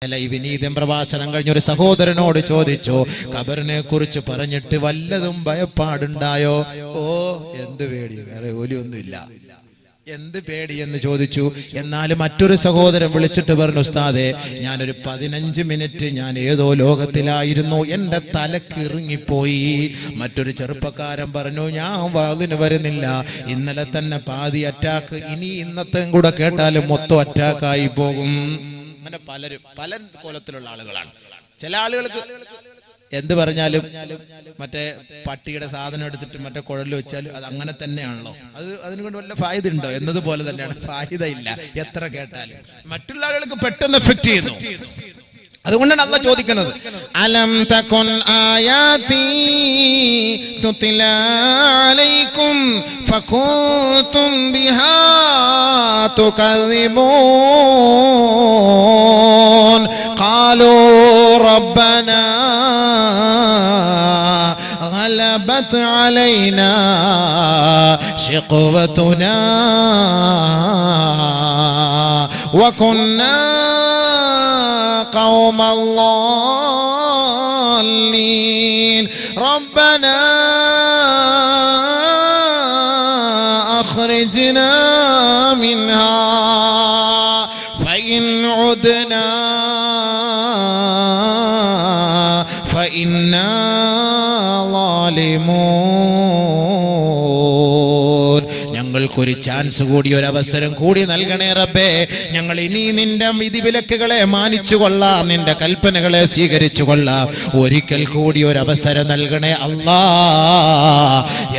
വിനീതം പ്രഭാഷണം കഴിഞ്ഞ ഒരു സഹോദരനോട് ചോദിച്ചു, ഖബറിനെ കുറിച്ച് പറഞ്ഞിട്ട് വല്ലതും ഭയപ്പാടുണ്ടായോ? ഓ, എന്ത് പേടി, വേറെ ജോലിയൊന്നുമില്ല, എന്ത് പേടി എന്ന് ചോദിച്ചു. എന്നാൽ മറ്റൊരു സഹോദരൻ വിളിച്ചിട്ട് പറഞ്ഞു, ഉസ്താദേ, ഞാനൊരു 15 മിനിറ്റ് ഞാൻ ഏതോ ലോകത്തിലായിരുന്നു, എന്റെ തലക്ക് ഇറങ്ങിപ്പോയി. മറ്റൊരു ചെറുപ്പക്കാരൻ പറഞ്ഞു, ഞാൻ വാതിന് വരുന്നില്ല, ഇന്നലെ തന്നെ പാതി അറ്റാക്ക്, ഇനി ഇന്നത്തെ കൂടെ കേട്ടാലും മൊത്തം അറ്റാക്കായി പോകും. അങ്ങനെ പലരും പല കോലത്തിലുള്ള ആളുകളാണ്. ചില ആളുകൾക്ക് എന്ത് പറഞ്ഞാലും മറ്റേ പട്ടിയുടെ സാധനം എടുത്തിട്ട് മറ്റേ കുഴൽ വെച്ചാൽ അത് അങ്ങനെ തന്നെയാണല്ലോ, അതിനുകൊണ്ട് വല്ല ഫായ്ദ ഉണ്ടോ എന്നതുപോലെ തന്നെയാണ്, ഫായ്ദ ഇല്ല എത്ര കേട്ടാലും. മറ്റുള്ള ആളുകൾക്ക് പെട്ടെന്ന് എഫക്ട് ചെയ്യുന്നു. അതുകൊണ്ടാണ് അല്ലാഹ് ചോദിക്കുന്നത്, അലം തകുൻ ആയാതി തുത്ലാ അലൈക്കും ഫകുതും ബിഹാ തുകദ്ദിബൂൻ ഖാലൂ റബ്ബനാ غلبت علينا شقوتنا وكنا قوم الضالين ربنا أخرجنا منها فإن عدنا فإنا ظالمون. ഞങ്ങൾക്കൊരു ചാൻസ് കൂടി, ഒരു അവസരം കൂടി നൽകണേ റബ്ബേ. ഞങ്ങൾ ഇനി നിന്റെ വിധിവിലക്കുകളെ മാനിച്ചു കൊള്ളാം, നിന്റെ കൽപ്പനകളെ സ്വീകരിച്ചു കൊള്ളാം. ഒരിക്കൽ കൂടി ഒരു അവസരം നൽകണേ അല്ലാ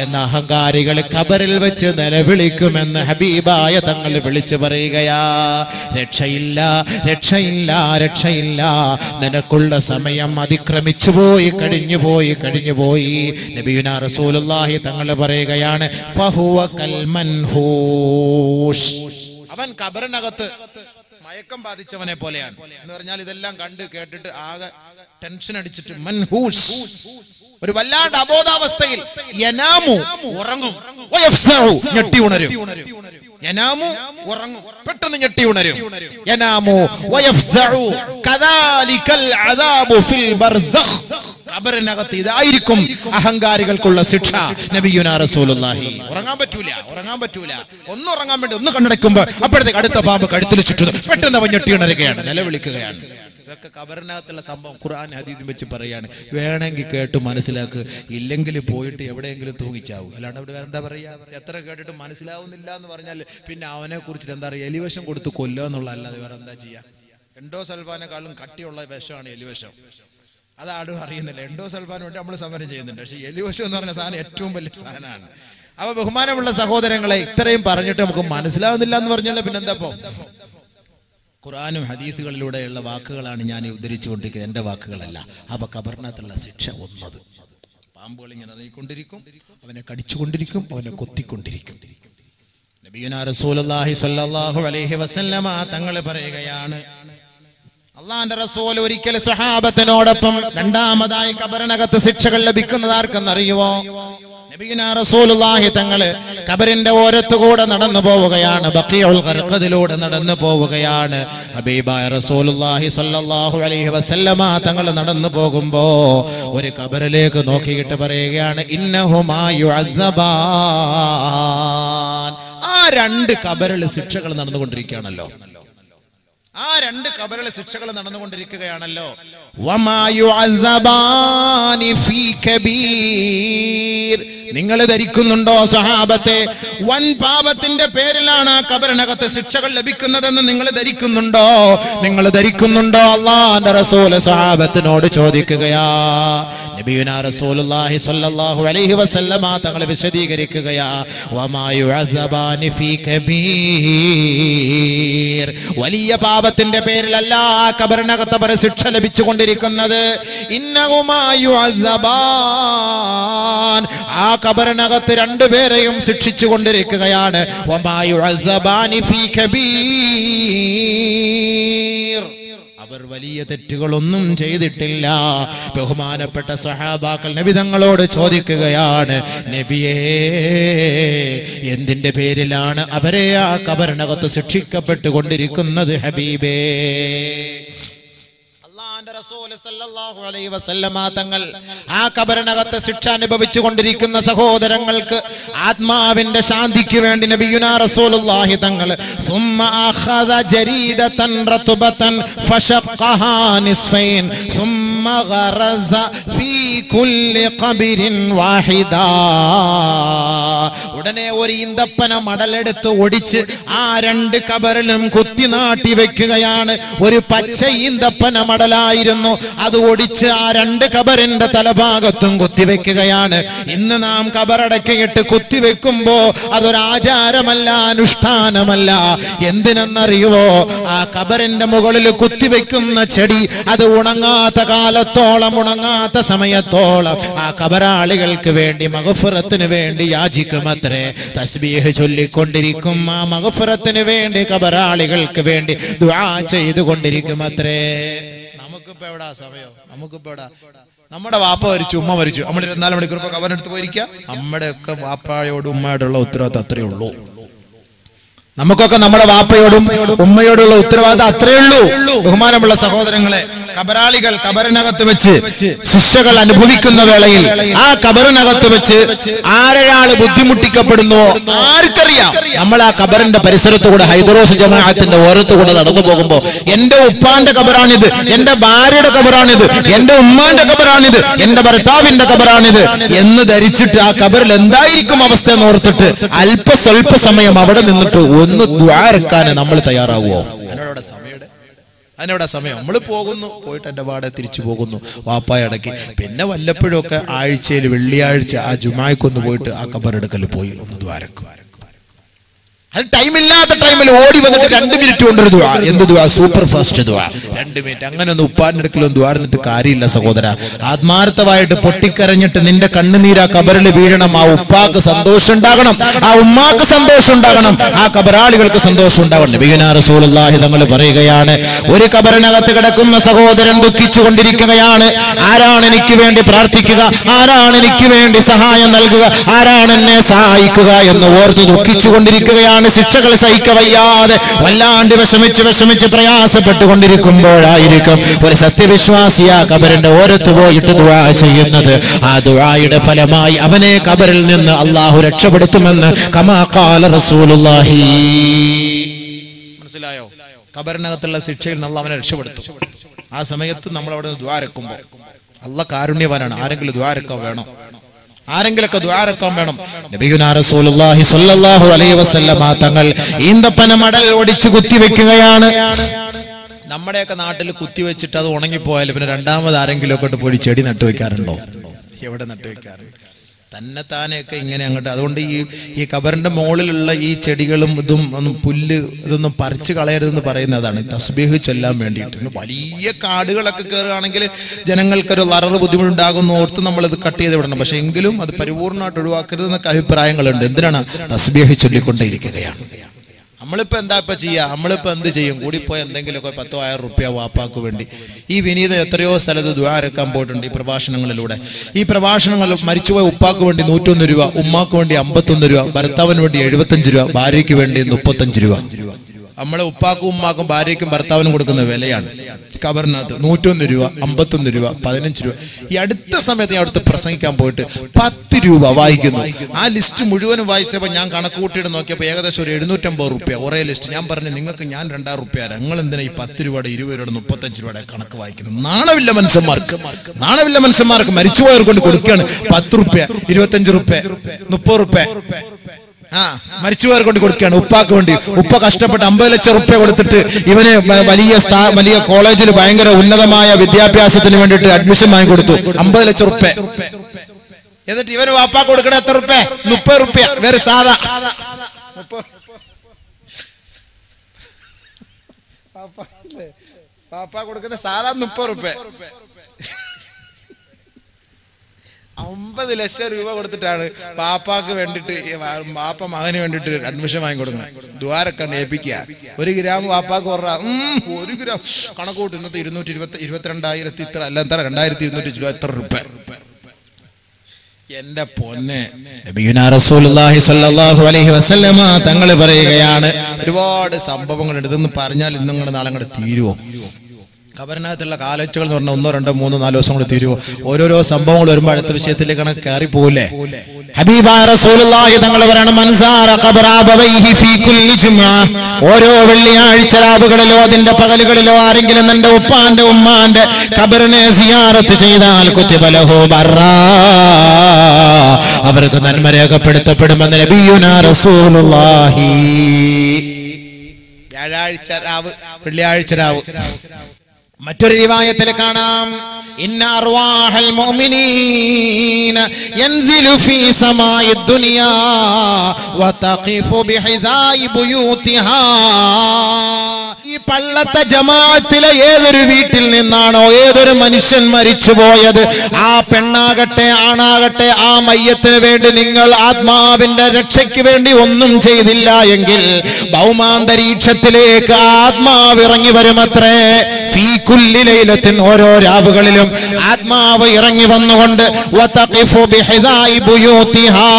എന്ന അഹങ്കാരികൾ ഖബറിൽ വെച്ച് നിലവിളിക്കുമെന്ന് ഹബീബായ തങ്ങൾ വിളിച്ചു പറയുകയാ. രക്ഷയില്ല, രക്ഷയില്ല, രക്ഷയില്ല, നിനക്കുള്ള സമയം അതിക്രമിച്ചു പോയി, കഴിഞ്ഞുപോയി. നബിയുനാ റസൂലുള്ളാഹി തങ്ങൾ പറയുകയാണ്, ഫഹുവ കൽ മൻഹൂഷ്, അവൻ ഖബറിനകത്ത് മയക്കം ബാധിച്ചവനെ പോലെയാണ് എന്ന് പറഞ്ഞാൽ ഇതെല്ലാം കണ്ട് കേട്ടിട്ട് ആകെ ടെൻഷൻ അടിച്ചിട്ട് മൻഹൂഷ്, ഒരു വല്ലാണ്ട് അബോധാവസ്ഥയിൽ, യനാമു ഉറങ്ങും, വയഫ്സഉ ഞെട്ടി ഉണരും, യനാമു ഉറങ്ങും, പെട്ടെന്ന് ഞെട്ടി ഉണരും, യനാമു വയഫ്സഉ കദാലികൽ അദാബു ഫിൽ ബർസഖ്, ഖബറിനകത്ത് ഇതായിരിക്കും അഹങ്കാരികൾക്കുള്ള ശിക്ഷ. നബിയുനാ റസൂലുള്ളാഹി. ഉറങ്ങാൻ പറ്റൂല, ഒന്ന് ഉറങ്ങാൻ വേണ്ടി ഒന്ന് കണ്ണടയ്ക്കുമ്പോൾ അപ്പോഴത്തേക്ക് അടുത്ത പാമ്പ് കഴുത്തിൽ ചുറ്റുന്നു, പെട്ടെന്ന് അവൻ ഞെട്ടി ഉണരുകയാണ്, നിലവിളിക്കുകയാണ്. ഇതൊക്കെ ഖബറിനകത്തുള്ള സംഭവം ഖുർആൻ ഹദീസും വെച്ച് പറയാണ്. വേണമെങ്കിൽ കേട്ട് മനസ്സിലാക്ക്, ഇല്ലെങ്കിൽ പോയിട്ട് എവിടെയെങ്കിലും തൂങ്ങിച്ചാവും. അല്ലാണ്ട് അവിടെ എന്താ പറയാ, എത്ര കേട്ടിട്ട് മനസ്സിലാവുന്നില്ല എന്ന് പറഞ്ഞാൽ പിന്നെ അവനെ കുറിച്ചിട്ട് എന്താ പറയുക, എലിവിഷം കൊടുത്ത് കൊല്ലുക എന്നുള്ള, അല്ലാതെ വേറെ എന്താ ചെയ്യാ. എൻഡോസൾഫാനേക്കാളും കട്ടിയുള്ള വിഷമാണ് എലിവിഷം. അതാടും അറിയുന്നില്ല. എൻഡോസൾഫാൻ വേണ്ടി നമ്മൾ സമരം ചെയ്യുന്നുണ്ട്, പക്ഷേ എലിവിഷം എന്ന് പറഞ്ഞ സാധനം ഏറ്റവും വലിയ സാധനമാണ്. അപ്പൊ ബഹുമാനമുള്ള സഹോദരങ്ങളെ, ഇത്രയും പറഞ്ഞിട്ട് നമുക്ക് മനസ്സിലാവുന്നില്ല എന്ന് പറഞ്ഞാൽ പിന്നെന്താ? ഖുർആനും ഹദീസുകളിലൂടെയുള്ള വാക്കുകളാണ് ഞാൻ ഉദ്ധരിച്ചുകൊണ്ടിരിക്കുന്നത്, എൻ്റെ വാക്കുകളല്ല. അപ്പൊ ഖബറിനകത്തുള്ള ശിക്ഷ ഒന്നത്, പാമ്പുകൾ ഇങ്ങനെ ഇറങ്ങിക്കൊണ്ടിരിക്കും, അവനെ കടിച്ചുകൊണ്ടിരിക്കും, അവനെ കൊത്തിക്കൊണ്ടിരിക്കും. നബിയുനാ റസൂലുള്ളാഹി സ്വല്ലല്ലാഹു അലൈഹി വസല്ലമ തങ്ങൾ പറയുകയാണ്, അള്ളാന്റെ റസൂൽ ഒരിക്കൽ സ്വഹാബത്തിനോടൊപ്പം രണ്ടാമതായി ഖബറിനകത്ത് ശിക്ഷകൾ ലഭിക്കുന്നത് ആർക്കെന്നറിയുവോ? നബിയുനാ റസൂലുള്ളാഹി തങ്ങള് ഖബറിന്റെ ഓരത്തുകൂടെ നടന്നു പോവുകയാണ്, ബഖീഉൽ ഖർഖദിലൂടെ നടന്നു പോവുകയാണ്. ഹബീബായ റസൂലുള്ളാഹി സ്വല്ലല്ലാഹു അലൈഹി വസല്ലമ തങ്ങൾ നടന്നു പോകുമ്പോ ഒരു ഖബറിലേക്ക് നോക്കിയിട്ട് പറയുകയാണ്, ഇന്നഹുമാ യുഅദ്ദബാൻ. ആ രണ്ട് ഖബറിൽ ശിക്ഷകൾ നടന്നുകൊണ്ടിരിക്കുകയാണല്ലോ, ആ രണ്ട് ഖബറിലെ ശിക്ഷകൾ നടന്നുകൊണ്ടിരിക്കുകയാണല്ലോ. വമാ യുഅദ്ദബാനി ഫീ കബീർ. നിങ്ങൾ ധരിക്കുന്നുണ്ടോ സഹാബത്തെ, വൻ പാപത്തിന്റെ പേരിലാണ് ആ ഖബറിനകത്ത് ശിക്ഷകൾ ലഭിക്കുന്നതെന്ന് നിങ്ങൾ ധരിക്കുന്നുണ്ടോ? അല്ലാഹുവിന്റെ റസൂൽ സഹാബത്തിനോട് ചോദിക്കുകയാ. നബിയുനാ റസൂലുള്ളാഹി സ്വല്ലല്ലാഹു അലൈഹി വസല്ലമ തങ്ങൾ വിശദീകരിക്കുകയാ, വമാ യുഅദ്ദബാനി ഫീ കബീർ. വലിയ പാപത്തിന്റെ പേരിലല്ല ആ ഖബറിനകത്ത് അവർ ശിക്ഷ ലഭിച്ചുകൊണ്ടിരിക്കുന്നത്. ഇന്നഹുമാ യുഅദ്ദബാൻ, ആ ഖബറിനകത്ത് രണ്ടുപേരെയും ശിക്ഷിച്ചു കൊണ്ടിരിക്കുകയാണ്. വമാ യുഅദ്ദബാനി ഫീ കബീർ. അവർ വലിയ തെറ്റുകളൊന്നും ചെയ്തിട്ടില്ല. ബഹുമാനപ്പെട്ട സഹാബാക്കൾ നബി തങ്ങളോട് ചോദിക്കുകയാണ്, നബിയേ, എന്തിന്റെ പേരിലാണ് അവരെ ആ ഖബറിനകത്ത് ശിക്ഷിക്കപ്പെട്ടുകൊണ്ടിരിക്കുന്നത് ഹബീബേ? അള്ളാഹുവിന്റെ റസൂൽ സല്ലല്ലാഹു അലൈഹി വസല്ലമ തങ്ങൾ ആ ഖബറിനകത്ത് ശിക്ഷ അനുഭവിച്ചു കൊണ്ടിരിക്കുന്ന സഹോദരങ്ങൾക്ക് ആത്മാവിന്റെ ശാന്തിക്ക് വേണ്ടി നബിയുനാ റസൂലുള്ളാഹി തങ്ങൾ ثم اخذ جريدة رطبة فشقها نصفين ثم غرز في كل قبر واحدا ഉടനെ ഒരു ഈന്തപ്പന മടലെടുത്ത് ഒടിച്ച് ആ രണ്ട് ഖബറിലും കുത്തി നാട്ടി വെക്കുകയാണ്. ഒരു പച്ച ഈന്തപ്പന മടലായിരുന്നു, അത് ഒടിച്ച് ആ രണ്ട് ഖബറിന്റെ തലഭാഗത്തും കുത്തിവെക്കുകയാണ്. ഇന്ന് നാം ഖബറടക്കിയിട്ട് കുത്തിവെക്കുമ്പോ അതൊരു ആചാരമല്ല, അനുഷ്ഠാനമല്ല. എന്തിനെന്നറിയുവോ? ആ ഖബറിന്റെ മുകളിൽ കുത്തിവെക്കുന്ന ചെടി അത് ഉണങ്ങാത്ത കാലത്തോളം, ഉണങ്ങാത്ത സമയത്തോളം ആ ഖബറാളികൾക്ക് വേണ്ടി മഗ്ഫിറത്തിന് വേണ്ടി യാചിക്കുമത്രേ. തസ്ബീഹ് ചൊല്ലിക്കൊണ്ടിരിക്കും. ആ മഗ്ഫിറത്തിന് വേണ്ടി ഖബറാളികൾക്ക് വേണ്ടി ദുആ ചെയ്തുകൊണ്ടിരിക്കുമത്രേ. നമുക്കിപ്പോ എവിടാ സമയം? നമുക്കിപ്പോ എവിടാ? നമ്മുടെ വാപ്പ മരിച്ചു, ഉമ്മ മരിച്ചു, നമ്മൾ 24 മണിക്കൂർ ഇപ്പൊ ഖബറിനടുത്ത് പോയിരിക്കുക. നമ്മുടെ ഒക്കെ വാപ്പയോടും ഉമ്മയോടുള്ള ഉത്തരവാദിത്തം അത്രയേ ഉള്ളൂ. നമുക്കൊക്കെ നമ്മുടെ വാപ്പയോടും ഉമ്മയോടുള്ള ഉത്തരവാദിത്തം അത്രയേ ഉള്ളൂ. ബഹുമാനമുള്ള സഹോദരങ്ങളെ, ഖബറാളികൾ ഖബറിനകത്ത് വെച്ച് ശിക്ഷകൾ അനുഭവിക്കുന്ന വേളയിൽ ആ ഖബറിനകത്ത് വെച്ച് ആരൊരാൾ ബുദ്ധിമുട്ടിക്കപ്പെടുന്നുവോ ആർക്കറിയാം? നമ്മൾ ആ ഖബറിന്റെ പരിസരത്തുകൂടെ ഹൈദറോസ് ജമാഅത്തിന്റെ ഓരത്തുകൂടെ നടന്നു പോകുമ്പോ എന്റെ ഉപ്പാന്റെ ഖബറാണിത്, എന്റെ ഭാര്യയുടെ ഖബറാണിത്, എന്റെ ഉമ്മാന്റെ ഖബറാണിത്, എന്റെ ഭർത്താവിന്റെ ഖബറാണിത് എന്ന് ധരിച്ചിട്ട് ആ ഖബറിൽ എന്തായിരിക്കും അവസ്ഥ എന്നോർത്തിട്ട് സ്വല്പ സമയം അവിടെ നിന്നിട്ട് ഒന്ന് ദുആ ഇറക്കാൻ നമ്മൾ തയ്യാറാവുമോ? അതിനവിടെ സമയം. നമ്മൾ പോകുന്നു, പോയിട്ട് എൻ്റെ പാടെ തിരിച്ചു പോകുന്നു, വാപ്പായടക്കി. പിന്നെ വല്ലപ്പോഴും ഒക്കെ ആഴ്ചയിൽ വെള്ളിയാഴ്ച ആ ജുമായ്ക്കൊന്ന് പോയിട്ട് ആ ഖബറെടുക്കൽ പോയി ഒന്ന് ദുആ ഇറക്കും. അത് ടൈമില്ലാത്ത ടൈമിൽ ഓടി വന്നിട്ട് 2 മിനിറ്റ് കൊണ്ടൊരു ദുആ. എന്ത് ദുആ? സൂപ്പർ ഫാസ്റ്റ് ദുആ. 2 മിനിറ്റ്. അങ്ങനെ ഒന്നും ഉപ്പാനെടുക്കലൊന്നും ദുആ ഇരുന്നിട്ട് കാര്യമില്ല സഹോദര. ആത്മാർത്ഥമായിട്ട് പൊട്ടിക്കരഞ്ഞിട്ട് നിന്റെ കണ്ണുനീരാ ഖബറിൽ വീഴണം. ആ ഉപ്പാക്ക് സന്തോഷം ഉണ്ടാകണം, ആ ഉമ്മാക്ക് സന്തോഷം ഉണ്ടാകണം, ആ ഖബറാളികൾക്ക് സന്തോഷം ഉണ്ടാകണം. നബിയുനാ റസൂലുള്ളാഹി തങ്ങൾ പറയുകയാണ്, ഒരു ഖബറിനകത്ത് കിടക്കുന്ന സഹോദരൻ ദുഃഖിച്ചു കൊണ്ടിരിക്കുകയാണ്. ആരാണ് എനിക്ക് വേണ്ടി പ്രാർത്ഥിക്കുക? ആരാണ് എനിക്ക് വേണ്ടി സഹായം നൽകുക? ആരാണ് എന്നെ സഹായിക്കുക എന്ന് ഓർത്ത് ദുഃഖിച്ചു കൊണ്ടിരിക്കുകയാണ്. ശിക്ഷകൾ സഹിക്കവയ്യാതെ വല്ലാണ്ട് വിഷമിച്ച് പ്രയാസപ്പെട്ടുകൊണ്ടിരിക്കുമ്പോഴായിരിക്കും ഒരു സത്യവിശ്വാസി ആ ഖബറിന്റെ ഓരത്ത് പോയിട്ട് ദുആ ചെയ്യുന്നത്. ആ ദുആയുടെ ഫലമായി അവനെ ഖബറിൽ നിന്ന് അല്ലാഹു രക്ഷപ്പെടുത്തുമെന്ന് കമാ ഖാല റസൂലുള്ളാഹി. മനസ്സിലായോ? ഖബറിനകത്തുള്ള ശിക്ഷയിൽ നിന്ന് അവനെ രക്ഷപ്പെടുത്തും. ആ സമയത്ത് നമ്മൾ അവിടെ ദുആ ഇറക്കുമ്പോൾ അല്ലാഹ് കാരുണ്യവാനാണ്. ആരെങ്കിലും ദുആ ഇറക്കാൻ വേണം, ആരെങ്കിലൊക്കെ ദുആ ഇറക്കാൻ വേണം. നബിയുനാ റസൂലുള്ളാഹി സ്വല്ലല്ലാഹു അലൈഹി വസല്ലമ തങ്ങൾ ഈന്തപ്പന മടൽ ഒടിച്ച് കുത്തിവെക്കുകയാണ്. നമ്മുടെയൊക്കെ നാട്ടിൽ കുത്തിവെച്ചിട്ട് അത് ഉണങ്ങിപ്പോയാൽ പിന്നെ രണ്ടാമത് ആരെങ്കിലും ഒക്കെ പോയി ചെടി നട്ടുവെക്കാറുണ്ടോ? എവിടെ നട്ടുവെക്കാറുണ്ട്? തന്നെത്താനെയൊക്കെ ഇങ്ങനെ അങ്ങോട്ട്. അതുകൊണ്ട് ഈ ഖബറിന്റെ മുകളിലുള്ള ഈ ചെടികളും ഇതും ഒന്നും പുല്ല് ഇതൊന്നും പറിച്ചു കളയരുതെന്ന് പറയുന്നതാണ്, തസ്ബീഹ് ചൊല്ലാൻ വേണ്ടിയിട്ട്. വലിയ കാടുകളൊക്കെ കയറുകയാണെങ്കിൽ ജനങ്ങൾക്കൊരു ലററ് ബുദ്ധിമുട്ടുണ്ടാകുന്ന ഓർത്ത് നമ്മളിത് കട്ട് ചെയ്ത് വിടണം. പക്ഷെ എങ്കിലും അത് പരിപൂർണ്ണമായിട്ട് ഒഴിവാക്കരുതെന്നൊക്കെ അഭിപ്രായങ്ങളുണ്ട്. എന്തിനാണ്? തസ്ബീഹ് ചൊല്ലിക്കൊണ്ടേയിരിക്കുകയാണ്. നമ്മളിപ്പോ എന്താ ഇപ്പൊ ചെയ്യാ? നമ്മളിപ്പോ എന്ത് ചെയ്യും? കൂടിപ്പോയി എന്തെങ്കിലുമൊക്കെ 10,000 റുപ്യ വാപ്പാക്ക് വേണ്ടി. ഈ വിനീത എത്രയോ സ്ഥലത്ത് ദുആ ഇറക്കാൻ പോയിട്ടുണ്ട് ഈ പ്രഭാഷണങ്ങളിലൂടെ. ഈ പ്രഭാഷണങ്ങൾ മരിച്ചുപോയ ഉപ്പാക്ക് വേണ്ടി 101 രൂപ, ഉമ്മാക്ക് വേണ്ടി 51 രൂപ, ഭർത്താവിന് വേണ്ടി 75 രൂപ, ഭാര്യയ്ക്ക് വേണ്ടി 35 രൂപ. നമ്മളെ ഉപ്പാക്കും ഉമ്മാക്കും ഭാര്യയ്ക്കും ഭർത്താവിനും കൊടുക്കുന്ന വിലയാണ് ഖബറിനകത്ത്. 101 രൂപ, 51 രൂപ, 15 രൂപ. ഈ അടുത്ത സമയത്ത് ഞാൻ അടുത്ത് പ്രസംഗിക്കാൻ പോയിട്ട് 10 രൂപ വായിക്കുന്നു. ആ ലിസ്റ്റ് മുഴുവനും വായിച്ചപ്പോൾ ഞാൻ കണക്ക് കൂട്ടിയിട്ട് നോക്കിയപ്പോൾ ഏകദേശം ഒരു 750 റുപ്യ ഒരേ ലിസ്റ്റ്. ഞാൻ പറഞ്ഞു, നിങ്ങൾക്ക് ഞാൻ 2,000 റുപ്യ തരാം, നിങ്ങൾ എന്തിനാ ഈ 10 രൂപയുടെ 20 രൂപയുടെ 35 രൂപയുടെ കണക്ക് വായിക്കുന്നത്? നാണമില്ല മനുഷ്യന്മാർക്ക്, നാണമില്ല മനുഷ്യന്മാർക്ക്. മരിച്ചുപോയവർ കൊണ്ട് കൊടുക്കുകയാണ് 10 റുപ്യ, 25 റുപ്യ, 30 റുപ്യ. മരിച്ചുപോയവർ കൊണ്ട് കൊടുക്കുകയാണ് ഉപ്പാക്ക് വേണ്ടി. ഉപ്പ കഷ്ടപ്പെട്ട് 50 ലക്ഷം റുപ്യ കൊടുത്തിട്ട് ഇവന് വലിയ കോളേജിൽ ഭയങ്കര ഉന്നതമായ വിദ്യാഭ്യാസത്തിന് വേണ്ടിയിട്ട് അഡ്മിഷൻ വാങ്ങി കൊടുത്തു. 50 ലക്ഷം റുപ്യ. എന്നിട്ട് ഇവന് വാപ്പാക്ക് കൊടുക്കണ എത്ര റുപ്യ? 30 റുപ്യ. വേറെ സാധാ വാപ്പാ കൊടുക്കുന്ന സാധാ 30 റുപ്യ. 50 ലക്ഷം രൂപ കൊടുത്തിട്ടാണ് പാപ്പാക്ക് വേണ്ടിട്ട്, പാപ്പ മകന് വേണ്ടിട്ട് അഡ്മിഷൻ വാങ്ങി കൊടുക്കുന്നത്. ദ്വാരൊക്കെ ഏൽപ്പിക്കുക. 1 ഗ്രാം വാപ്പാക്ക് പറഞ്ഞ 1 ഗ്രാം കണക്ക് കൂട്ടി. ഇന്നത്തെ 22,000 ഇത്ര അല്ല, എന്താ 2,220 എത്ര റുപ്യ? എന്റെ പൊന്നെ. നബിയുനാ റസൂലുള്ളാഹി സ്വല്ലല്ലാഹു അലൈഹി വസല്ലമ തങ്ങൾ പറയുകയാണ്, ഒരുപാട് സംഭവങ്ങൾ എടുത്തെന്ന് പറഞ്ഞാൽ ഇന്നും നാളെ അങ്ങോട്ട് തീരുവോ? ഖബറിനകത്തുള്ള കാലച്ചുകൾ എന്ന് പറഞ്ഞാൽ 1, 2, 3, 4 ദിവസം കൂടി തീരുവോ? ഓരോരോ സംഭവങ്ങൾ വരുമ്പോൾ അടുത്ത വിഷയത്തിലേക്ക് കയറി പോകൂലേ? ഹബീബായ റസൂലുള്ളാഹി തങ്ങൾ പറയണം, മൻസാറ ഖബറ അബവൈഹി ഫീ കുല്ലി ജുമുഅ, ഓരോ വെള്ളിയാഴ്ച രാവുകളിലോ അതിന്റെ പകലുകളിലോ ആരെങ്കിലും തന്റെ ഉപ്പാന്റെ ഉമ്മാന്റെ ഖബറിനെ സിയാറത്ത് ചെയ്താൽ കുതിബ ലഹു ബർറാ, അവർക്ക് നന്മ രേഖപ്പെടുത്തപ്പെടുമെന്ന് നബിയുനാ റസൂലുള്ളാഹി. വ്യാഴാഴ്ച രാവ്, വെള്ളിയാഴ്ച രാവ്. മറ്റൊരു റിവായത്തിൽ കാണാം, ഇന്ന അർവാഹൽ മുഅ്മിനീന യൻസിലു ഫീ സമാഇ ദുനിയാ വതഖിഫു ബിഹിദായി ബുയൂതിഹാ. ഈ പള്ളത്തെ ജമാഅത്തിലെ ഏതൊരു വീട്ടിൽ നിന്നാണോ ഏതൊരു മനുഷ്യൻ മരിച്ചു പോയത്, ആ പെണ്ണാകട്ടെ ആണാകട്ടെ, ആ മയ്യത്തിന് വേണ്ടി നിങ്ങൾ ആത്മാവിന്റെ രക്ഷയ്ക്ക് വേണ്ടി ഒന്നും ചെയ്തില്ല എങ്കിൽ ഭൗമാന്തരീക്ഷത്തിലേക്ക് ആത്മാവ് ഇറങ്ങി വരുമത്രേ. ഫീ കുല്ലി ലൈലത്തിൻ, ഓരോ രാവുകളിലും ആത്മാവ് ഇറങ്ങി വന്നുകൊണ്ട് വതഖിഫു ബിഹിദായി ബുയൂതിഹാ,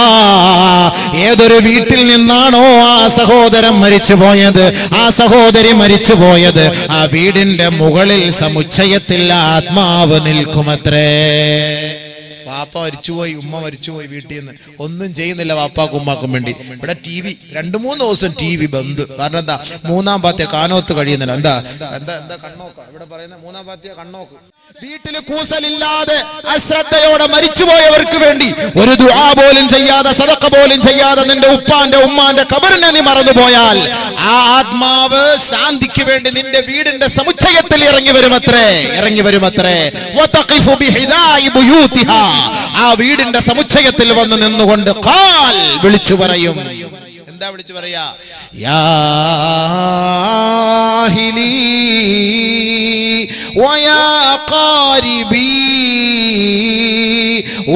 ഏതൊരു വീട്ടിൽ നിന്നാണോ ആ സഹോദരൻ മരിച്ചു പോയത്, ആ സഹോദരി മരിച്ചു പോയത്, ആ വീടിന്റെ മുകളിൽ സമുച്ചയത്തിൽ ആത്മാവ് നിൽക്കുമത്രേ. വാപ്പ മരിച്ചുപോയി, ഉമ്മ മരിച്ചുപോയി, വീട്ടിൽ നിന്ന് ഒന്നും ചെയ്യുന്നില്ല വാപ്പാക്കും ഉമ്മാക്കും വേണ്ടി. ഇവിടെ TV 2-3 ദിവസം TV ബന്ദ്. കാരണം എന്താ? 3-ാം പാത്തിയ കാനോത്ത് കഴിയുന്നില്ല. എന്താ എന്താ എന്താ കണ്ണോക്ക ഇവിടെ പറയുന്ന 3-ാം പാത്തിയ കണ്ണോക്ക്. വീട്ടിൽ കൂസലില്ലാതെ അശ്രദ്ധയോടെ മരിച്ചുപോയവർക്ക് വേണ്ടി ഒരു ദുആ പോലും ചെയ്യാതെ, സദഖ പോലും ചെയ്യാതെ നിന്റെ ഉപ്പാന്റെ ഉമ്മാന്റെ ഖബറിനെ നീ മറന്നുപോയാൽ ആ ആത്മാവ് ശാന്തിക്ക് വേണ്ടി നിന്റെ വീടിന്റെ സമുച്ചയത്തിൽ ഇറങ്ങി വരുമത്രേ. വതഖിഫു ബിഹിദായി ബുയൂതിഹാ, ആ വീടിന്റെ സമുച്ചയത്തിൽ വന്ന് നിന്നുകൊണ്ട് ഖാൽ വിളിച്ചു പറയും. എന്താ വിളിച്ചു പറയാ? യാ അഹ്ലി വയാ ഖാരിബി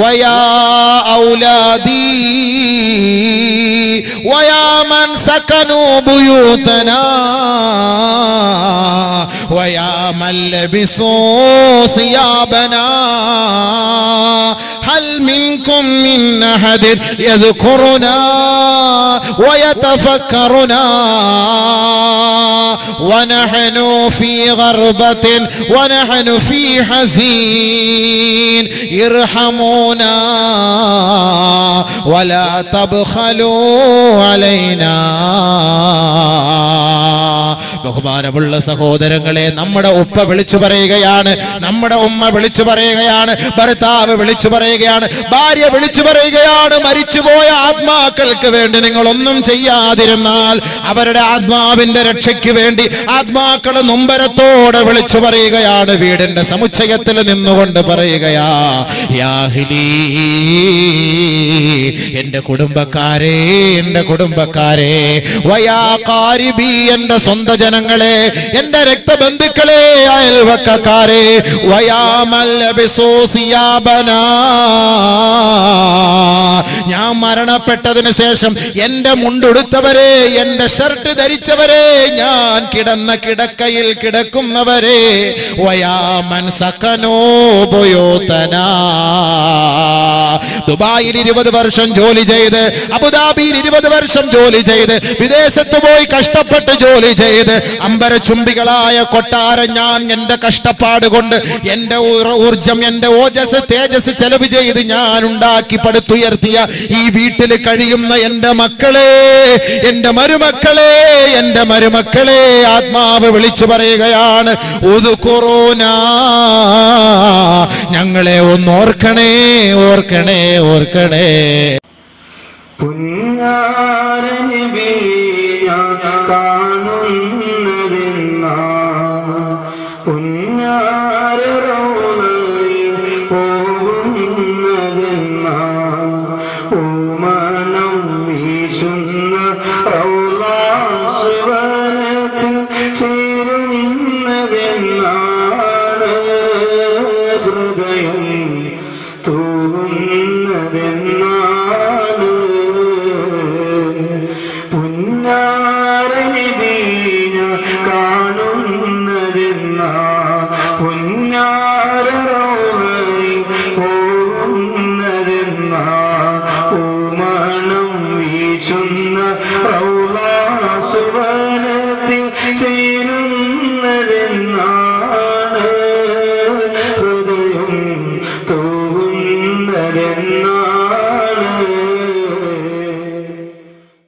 വയാ ഔലാദി വയാ മൻ സകനു ബുയൂതനാ വയാ മൻ ലബിസു സിയാബനാ ഹൽ മിൻകും മിൻ അഹദിൻ യദ്കുറുനാ വയതഫക്കറുനാ വനഹ്നു ഫീ ഗർബത്തിൻ വനഹ്നു ഫീ ഹസീൻ ഇർഹമൂനാ വലാ തബ്ഖലൂ അലൈനാ. ബഹുമാനമുള്ള സഹോദരങ്ങളെ, നമ്മുടെ ഉപ്പ വിളിച്ചു പറയുകയാണ്, നമ്മുടെ ഉമ്മ വിളിച്ചു പറയുകയാണ്, ഭർത്താവ് വിളിച്ചു പറയുകയാണ്, ഭാര്യ വിളിച്ചു പറയുകയാണ്, മരിച്ചുപോയ ആത്മാക്കൾക്ക് വേണ്ടി നിങ്ങൾ ഒന്നും ചെയ്യാതിരുന്നാൽ അവരുടെ ആത്മാവിന്റെ രക്ഷയ്ക്ക് വേണ്ടി ആത്മാക്കൾ നൊമ്പരത്തോടെ വിളിച്ചു പറയുകയാണ്. വീടിന്റെ സമുച്ചയത്തിൽ നിന്നുകൊണ്ട് പറയുകയാ, യാ അഹ്ലീ, എന്റെ കുടുംബക്കാരെ, എന്റെ കുടുംബക്കാരെ, വയാ ഖാരിബി, എന്റെ സ്വന്തം ജനങ്ങളെ, എന്റെ രക്തബന്ധുക്കളെ, അയൽവക്കക്കാരെ, വയാ മൻ ലബിസു സിയാബനാ, ഞാൻ മരണപ്പെട്ടതിന് ശേഷം എന്റെ മുണ്ടുടുത്തവരെ, എന്റെ ഷർട്ട് ധരിച്ചവരെ, ഞാൻ കിടന്ന കിടക്കയിൽ കിടക്കുന്നവരെ, വയാ മൻ സകനൂ ബുയൂതനാ, ദുബായിൽ 20 വർഷം ജോലി ചെയ്ത്, അബുദാബിയിൽ 20 വർഷം ജോലി ചെയ്ത്, വിദേശത്ത് പോയി കഷ്ടപ്പെട്ട് ജോലി ചെയ്ത്, അമ്പരചുംബികളായ കൊട്ടാരം ഞാൻ എന്റെ കഷ്ടപ്പാട് കൊണ്ട്, എന്റെ ഊർജം, എന്റെ ഓജസ്, തേജസ് ചെലവ് ചെയ്ത് ഞാൻ ഉണ്ടാക്കി പടുത്തുയർത്തിയ ഈ വീട്ടിൽ കഴിയുന്ന എന്റെ മക്കളെ, എന്റെ മരുമക്കളെ, എന്റെ മരുമക്കളെ, ആത്മാവ് വിളിച്ചു പറയുകയാണ്, ഉദ്കുറൂനാ, ഞങ്ങളെ ഒന്ന് ഓർക്കണേ, ഓർക്കണേ, ഓർക്കണേ. ചേരുന്നതെന്നാണ് വരുന്നു